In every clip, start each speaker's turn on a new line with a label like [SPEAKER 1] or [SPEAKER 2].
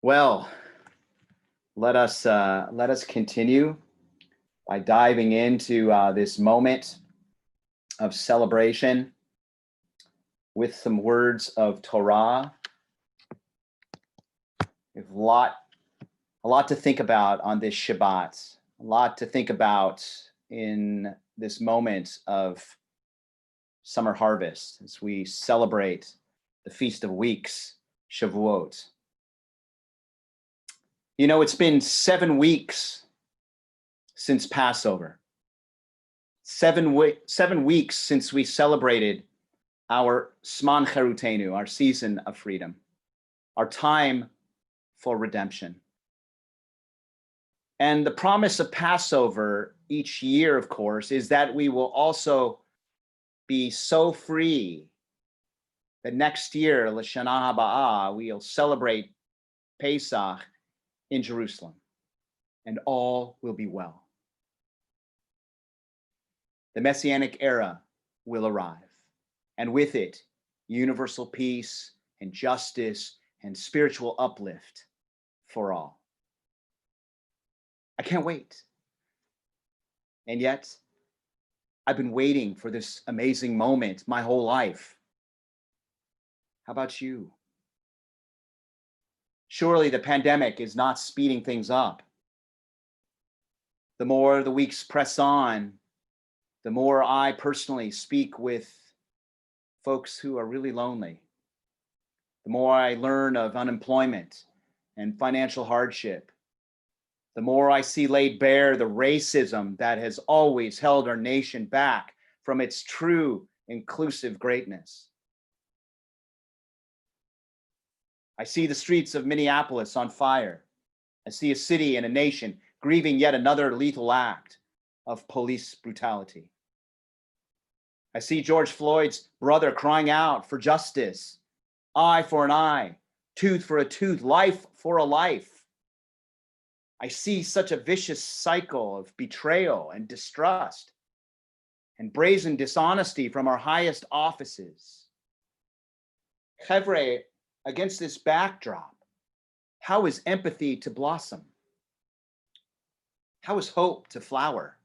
[SPEAKER 1] Well, let us continue by diving into this moment of celebration with some words of Torah. We have a lot to think about on this Shabbat, a lot to think about in this moment of summer harvest as we celebrate the Feast of Weeks, Shavuot. You know, it's been 7 weeks since Passover. 7 weeks since we celebrated our Zman Cherutenu, our season of freedom, our time for redemption. And the promise of Passover each year, of course, is that we will also be so free that next year, L'Shana Haba'ah, we'll celebrate Pesach in Jerusalem, and all will be well. The Messianic era will arrive, and with it, universal peace and justice and spiritual uplift for all. I can't wait. And yet, I've been waiting for this amazing moment my whole life. How about you? Surely the pandemic is not speeding things up. The more the weeks press on, the more I personally speak with folks who are really lonely. The more I learn of unemployment and financial hardship, the more I see laid bare the racism that has always held our nation back from its true inclusive greatness. I see the streets of Minneapolis on fire. I see a city and a nation grieving yet another lethal act of police brutality. I see George Floyd's brother crying out for justice, eye for an eye, tooth for a tooth, life for a life. I see such a vicious cycle of betrayal and distrust and brazen dishonesty from our highest offices. Chevre, against this backdrop, how is empathy to blossom? How is hope to flower?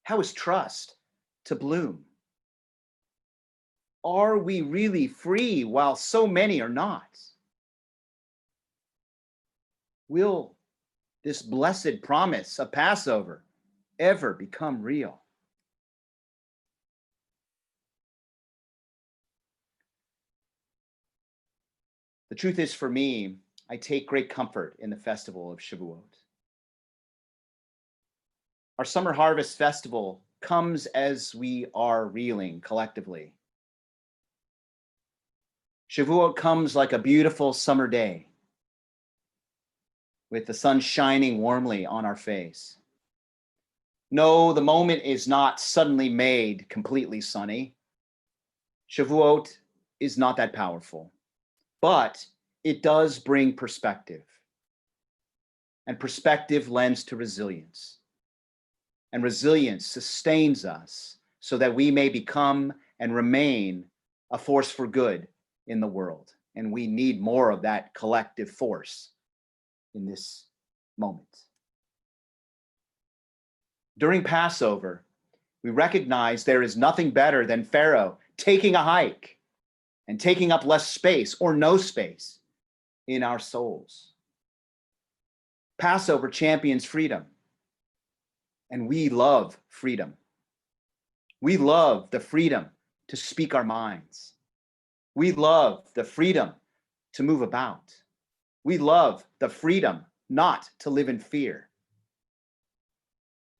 [SPEAKER 1] How is trust to bloom? Are we really free while so many are not? Will this blessed promise of Passover ever become real? The truth is, for me, I take great comfort in the festival of Shavuot. Our summer harvest festival comes as we are reeling collectively. Shavuot comes like a beautiful summer day with the sun shining warmly on our face. No, the moment is not suddenly made completely sunny. Shavuot is not that powerful, but it does bring perspective. And perspective lends to resilience. And resilience sustains us so that we may become and remain a force for good in the world. And we need more of that collective force in this moment. During Passover, we recognize there is nothing better than Pharaoh taking a hike and taking up less space or no space in our souls. Passover champions freedom, and we love freedom. We love the freedom to speak our minds. We love the freedom to move about. We love the freedom not to live in fear.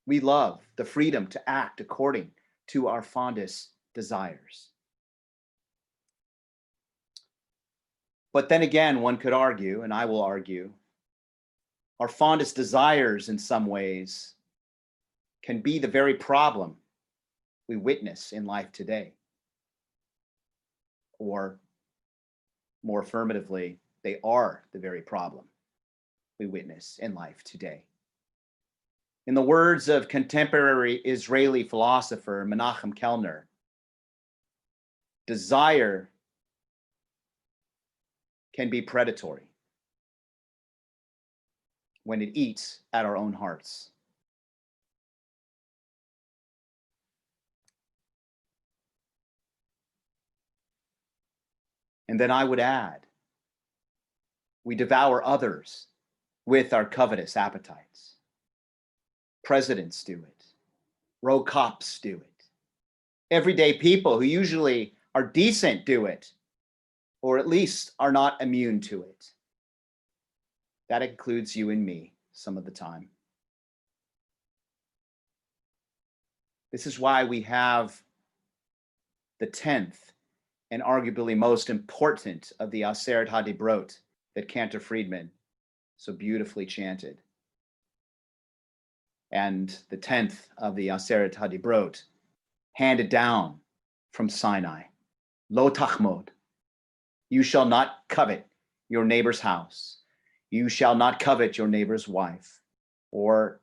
[SPEAKER 1] We love the freedom to act according to our fondest desires. But then again, one could argue, and I will argue, our fondest desires in some ways can be the very problem we witness in life today. Or more affirmatively, they are the very problem we witness in life today. In the words of contemporary Israeli philosopher Menachem Kellner, desire can be predatory, when it eats at our own hearts. And then I would add, we devour others with our covetous appetites. Presidents do it. Rogue cops do it. Everyday people who usually are decent do it, or at least are not immune to it. That includes you and me some of the time. This is why we have the 10th and arguably most important of the Aseret HaDibrot that Cantor Friedman so beautifully chanted. And the 10th of the Aseret HaDibrot handed down from Sinai. Lo tachmod. You shall not covet your neighbor's house. You shall not covet your neighbor's wife, or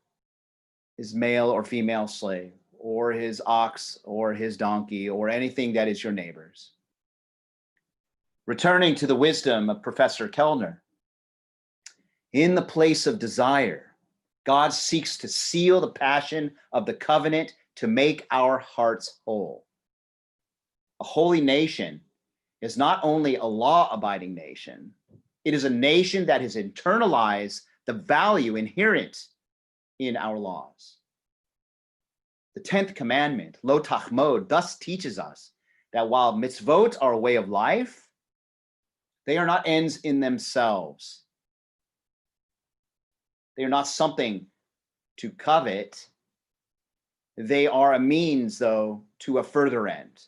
[SPEAKER 1] his male or female slave, or his ox, or his donkey, or anything that is your neighbor's. Returning to the wisdom of Professor Kellner, in the place of desire, God seeks to seal the passion of the covenant to make our hearts whole. A holy nation is not only a law-abiding nation, it is a nation that has internalized the value inherent in our laws. The 10th commandment, lo tachmod, thus teaches us that while mitzvot are a way of life, they are not ends in themselves. They are not something to covet. They are a means, though, to a further end.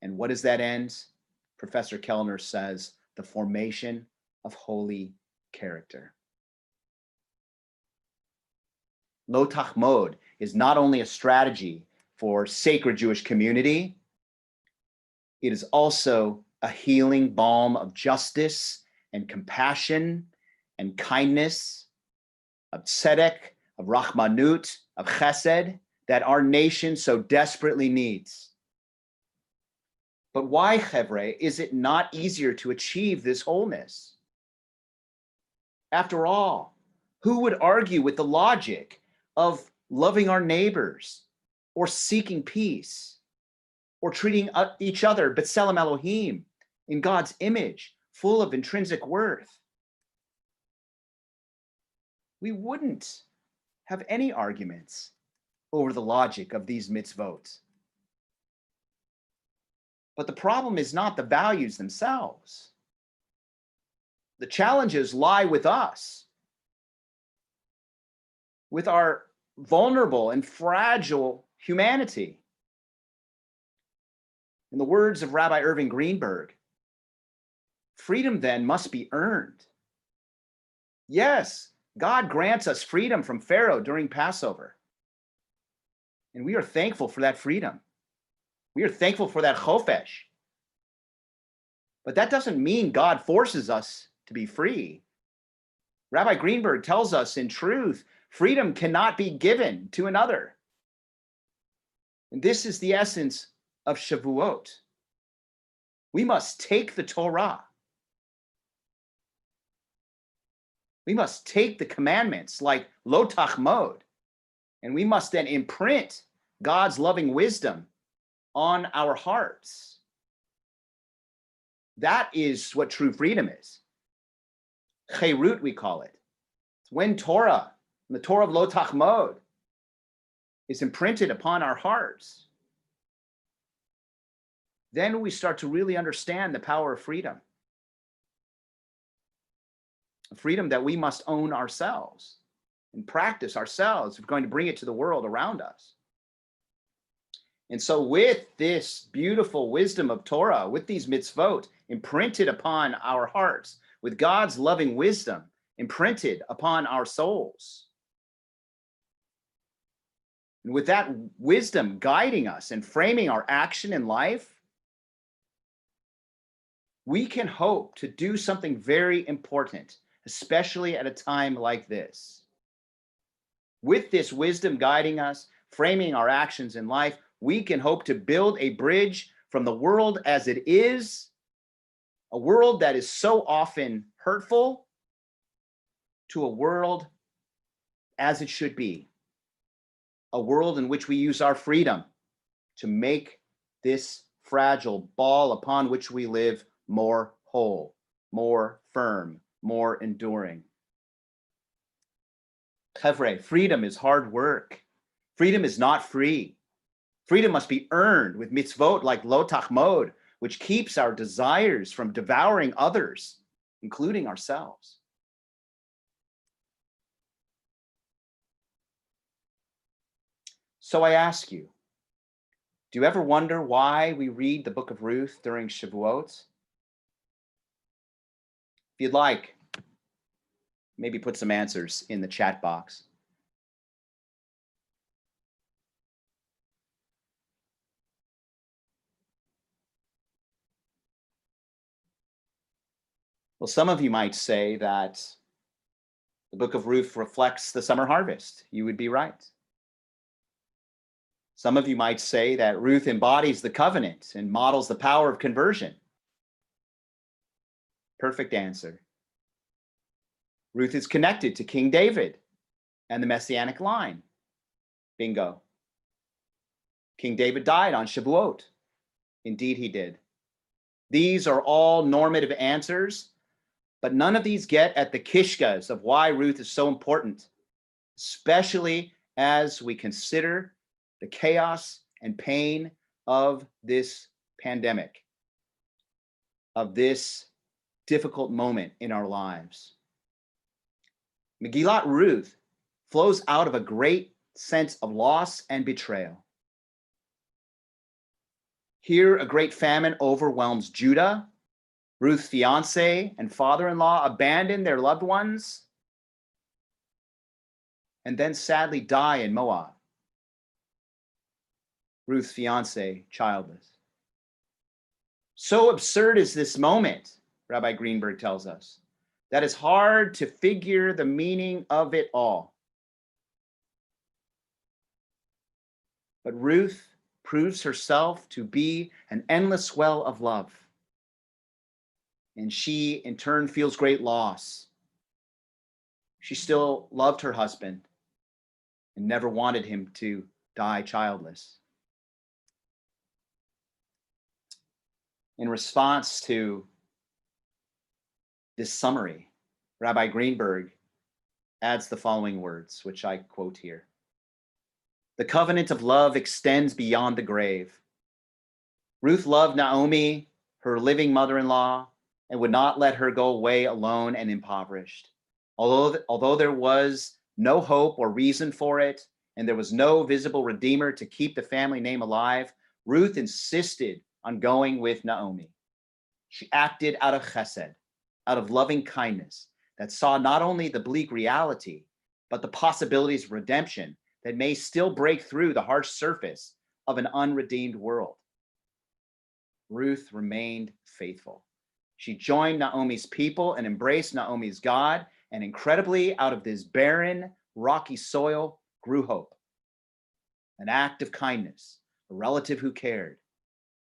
[SPEAKER 1] And what is that end? Professor Kellner says, the formation of holy character. Lo tachmod is not only a strategy for sacred Jewish community, it is also a healing balm of justice and compassion and kindness, of tzedek, of rachmanut, of chesed, that our nation so desperately needs. But why, Chevre, is it not easier to achieve this wholeness? After all, who would argue with the logic of loving our neighbors, or seeking peace, or treating each other, B'Tselem Elohim, in God's image, full of intrinsic worth? We wouldn't have any arguments over the logic of these mitzvot. But the problem is not the values themselves. The challenges lie with us, with our vulnerable and fragile humanity. In the words of Rabbi Irving Greenberg, freedom then must be earned. Yes, God grants us freedom from Pharaoh during Passover. And we are thankful for that freedom. We are thankful for that chofesh. But that doesn't mean God forces us to be free. Rabbi Greenberg tells us, in truth, freedom cannot be given to another. And this is the essence of Shavuot. We must take the Torah. We must take the commandments like lo tachmod, and we must then imprint God's loving wisdom on our hearts. That is what true freedom is. Cherut, we call it. It's when Torah, the Torah of lo tachmod, is imprinted upon our hearts. Then we start to really understand the power of freedom. A freedom that we must own ourselves and practice ourselves if we're going to bring it to the world around us. And so with this beautiful wisdom of Torah, with these mitzvot imprinted upon our hearts, with God's loving wisdom imprinted upon our souls, and with that wisdom guiding us and framing our action in life, we can hope to do something very important, especially at a time like this. With this wisdom guiding us, framing our actions in life, we can hope to build a bridge from the world as it is, a world that is so often hurtful, to a world as it should be, a world in which we use our freedom to make this fragile ball upon which we live more whole, more firm, more enduring. Chevre, freedom is hard work. Freedom is not free. Freedom must be earned with mitzvot like lo tachmod, which keeps our desires from devouring others, including ourselves. So I ask you, do you ever wonder why we read the book of Ruth during Shavuot? If you'd like, maybe put some answers in the chat box. Well, some of you might say that the book of Ruth reflects the summer harvest. You would be right. Some of you might say that Ruth embodies the covenant and models the power of conversion. Perfect answer. Ruth is connected to King David and the Messianic line. Bingo. King David died on Shavuot. Indeed, he did. These are all normative answers, but none of these get at the kishkas of why Ruth is so important, especially as we consider the chaos and pain of this pandemic, of this difficult moment in our lives. Megillat Ruth flows out of a great sense of loss and betrayal. Here, a great famine overwhelms Judah. Ruth's fiance and father-in-law abandon their loved ones and then sadly die in Moab. Ruth's fiance, childless. So absurd is this moment, Rabbi Greenberg tells us, that it's hard to figure the meaning of it all. But Ruth proves herself to be an endless well of love. And she, in turn, feels great loss. She still loved her husband and never wanted him to die childless. In response to this summary, Rabbi Greenberg adds the following words, which I quote here. The covenant of love extends beyond the grave. Ruth loved Naomi, her living mother-in-law, and would not let her go away alone and impoverished. Although there was no hope or reason for it, and there was no visible redeemer to keep the family name alive, Ruth insisted on going with Naomi. She acted out of chesed, out of loving kindness that saw not only the bleak reality, but the possibilities of redemption that may still break through the harsh surface of an unredeemed world. Ruth remained faithful. She joined Naomi's people and embraced Naomi's God, and incredibly, out of this barren, rocky soil grew hope. An act of kindness, a relative who cared.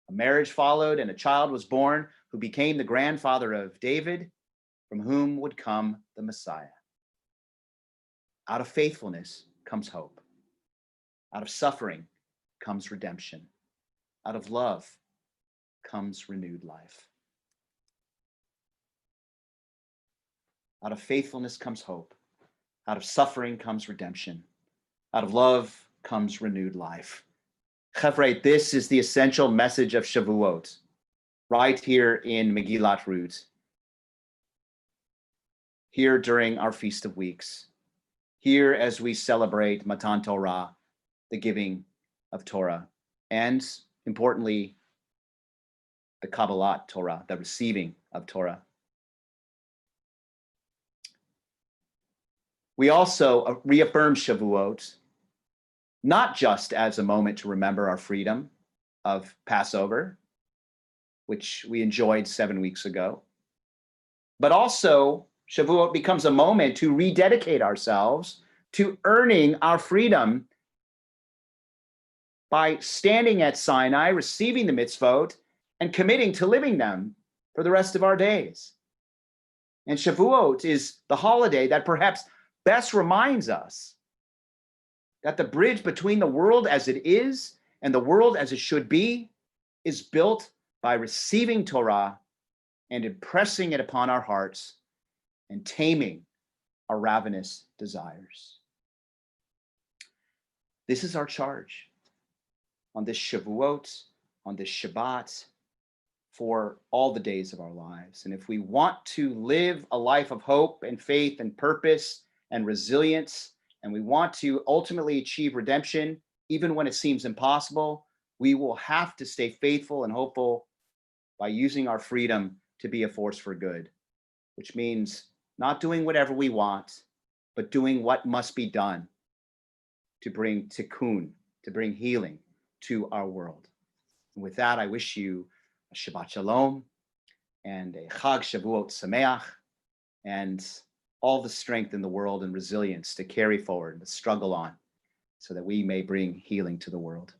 [SPEAKER 1] A marriage followed, and a child was born who became the grandfather of David, from whom would come the Messiah. Out of faithfulness comes hope. Out of suffering comes redemption. Out of love comes renewed life. Out of faithfulness comes hope. Out of suffering comes redemption. Out of love comes renewed life. Chevre, this is the essential message of Shavuot, right here in Megillat Ruth, here during our Feast of Weeks, here as we celebrate Matan Torah, the giving of Torah, and importantly, the Kabbalat Torah, the receiving of Torah. We also reaffirm Shavuot, not just as a moment to remember our freedom of Passover, which we enjoyed 7 weeks ago, but also Shavuot becomes a moment to rededicate ourselves to earning our freedom by standing at Sinai, receiving the mitzvot, and committing to living them for the rest of our days. And Shavuot is the holiday that perhaps best reminds us that the bridge between the world as it is and the world as it should be is built by receiving Torah and impressing it upon our hearts and taming our ravenous desires. This is our charge on this Shavuot, on this Shabbat, for all the days of our lives. And if we want to live a life of hope and faith and purpose and resilience, and we want to ultimately achieve redemption, even when it seems impossible, we will have to stay faithful and hopeful by using our freedom to be a force for good, which means not doing whatever we want, but doing what must be done to bring tikkun, to bring healing to our world. And with that, I wish you a Shabbat Shalom and a Chag Shavuot Sameach and all the strength in the world and resilience to carry forward and to struggle on so that we may bring healing to the world.